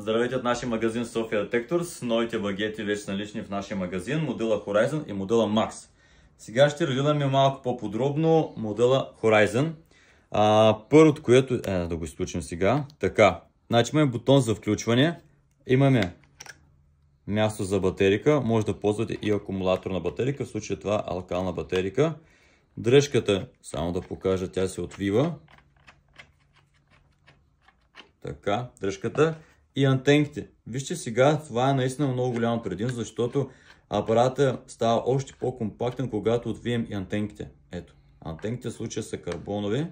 Здравейте от нашия магазин Sofia Detectors. Новите багети вече налични в нашия магазин, модела Horizon и модела Max. Сега ще ревюваме малко по-подробно модела Horizon. Първото, което... да го изключим сега. Така, значи имаме бутон за включване, имаме място за батерика, може да ползвате и акумулаторна батерика, в случая това алкална батерика. Дръжката, само да покажа, тя се отвива. Така, дръжката и антенките. Вижте сега, това е наистина много голямо предимство, защото апаратът става още по-компактен, когато отвием и антенките. Ето, антенките в случая са карбонови,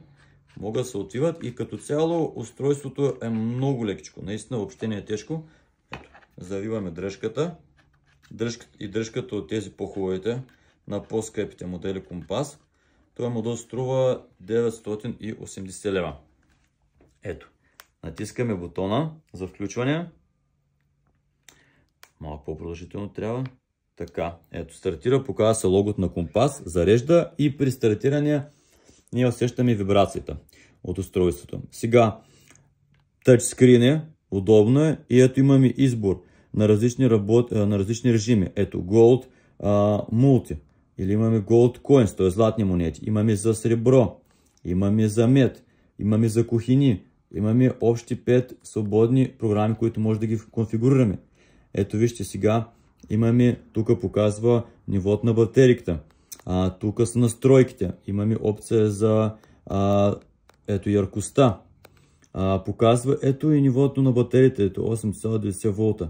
могат да се отвиват и като цяло устройството е много лекичко. Наистина въобще не е тежко. Ето, завиваме дръжката. Дръжката от тези по-хубавите на по-скъпите модели компас. Този модел струва 980 лева. Ето. Натискаме бутона за включване. Малко по-продължително трябва. Така, ето, стартира, показва се логото на компас, зарежда и при стартиране ние усещаме вибрацията от устройството. Сега, тъчскрин е, удобно е и ето имаме избор на различни режими. Ето, Gold Multi или имаме Gold Coins, т.е. златни монети. Имаме за сребро, имаме за мед, имаме за кухини. Имаме общи 5 свободни програми, които може да ги конфигурираме. Ето вижте сега, имаме, тук показва нивото на батериката. Тук са настройките. Имаме опция за ето яркостта. Показва ето и нивото на батерията, ето 8,90 волта.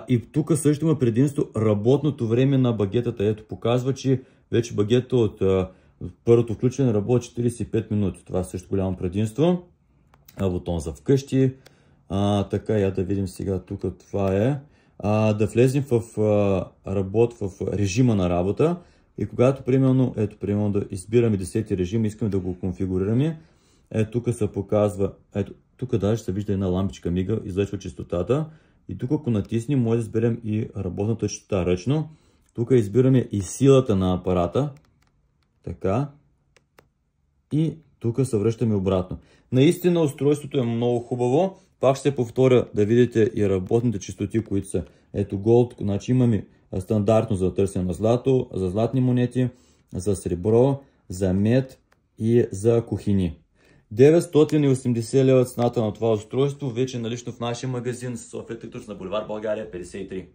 И тук също има предимство работното време на багетата. Ето показва, че вече багета от първото включване работи 45 минути. Това е също голямо предимство. Бутон за вкъщи. Така, я да видим сега тук, това е. Да влезем в режима на работа и когато примерно да избираме 10-ти режим, искаме да го конфигурираме. Ето тук се показва, ето тук даже се вижда една лампичка мига, излъчва честотата и тук ако натиснем, може да изберем и работната честота ръчно. Тук избираме и силата на апарата. Така. И тук се връщаме обратно. Наистина устройството е много хубаво. Пак ще повторя да видите и работните честоти, които са. Ето Gold, значи имаме стандартно за търсене на злато, за златни монети, за сребро, за мед и за кухини. 980 лева цената на това устройство, вече налично в нашия магазин Sofia Detectors на булевард България 53.